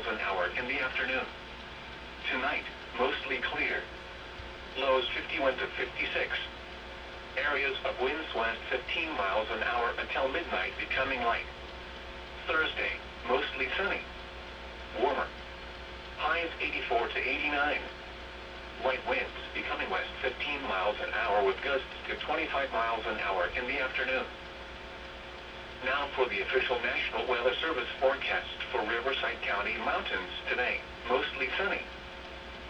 an hour in the afternoon. Tonight, mostly clear. Lows 51 to 56. Areas of winds west 15 miles an hour until midnight, becoming light. Thursday, mostly sunny. Warmer. Highs 84 to 89. Light winds becoming west 15 miles an hour with gusts to 25 miles an hour in the afternoon. Now for the official National Weather Service forecast for Riverside County mountains today. Mostly sunny.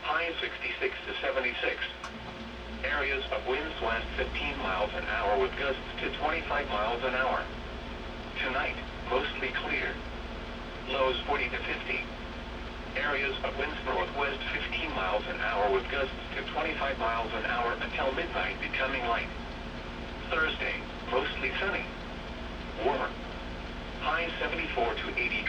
Highs 66 to 76. Areas of winds west 15 miles an hour with gusts to 25 miles an hour. Tonight, mostly clear. Lows 40 to 50. Areas of winds northwest 15 miles an hour with gusts to 25 miles an hour until midnight, becoming light. Thursday, mostly sunny. Warmer. Highs 74 to 80.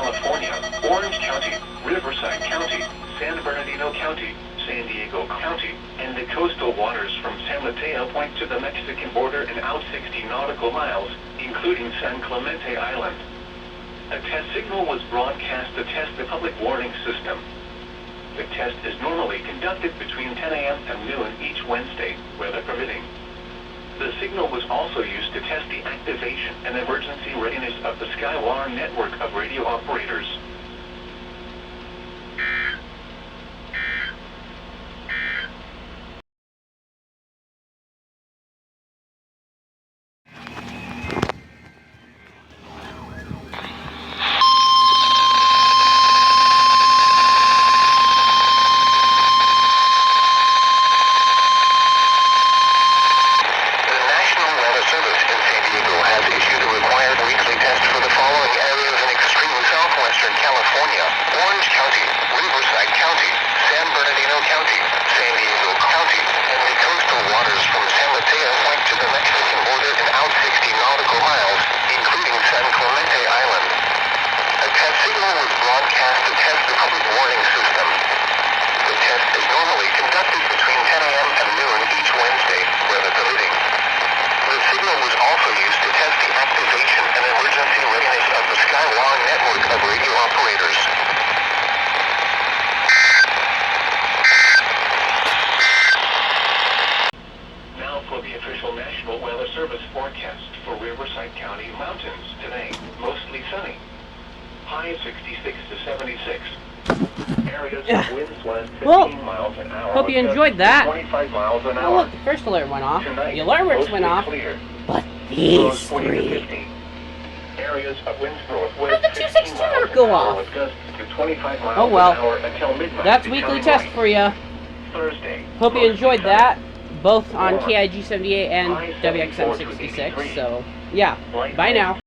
California, Orange County, Riverside County, San Bernardino County, San Diego County, and the coastal waters from San Mateo Point to the Mexican border and out 60 nautical miles, including San Clemente Island. A test signal was broadcast to test the public warning system. The test is normally conducted between 10 a.m. and noon each Wednesday, weather permitting. The signal was also used to test the activation and emergency readiness of the Skywire network of radio operators. California, Orange County, Riverside County, San Bernardino County, San Diego County, and the coastal waters from San Mateo Point to the Mexican border and out 60 nautical miles, including San Clemente Island. A test signal was broadcast to test the public warning system. The test is normally conducted between 10 a.m. and noon each Wednesday, weather permitting. The signal was also used to test the activation and emergency readiness of the Skywire network of radio operators. Now for the official National Weather Service forecast for Riverside County mountains today. Mostly sunny. High 66 to 76. Areas of winds west 15 miles an hour. Hope you enjoyed that. 25 miles an hour. Oh, look, the first alert went off. Tonight, the alerts went off. Clear. But these 40 to three. 50. Areas of winds northwest. How did the 216 alert go off? With gusts to 25 miles Oh well. an hour until midnight. That's weekly test for you. Thursday. Hope you enjoyed sunny. that, both on Warm. KIG 78 and High WXM 74 to 66. 83. So, yeah. Light Bye now.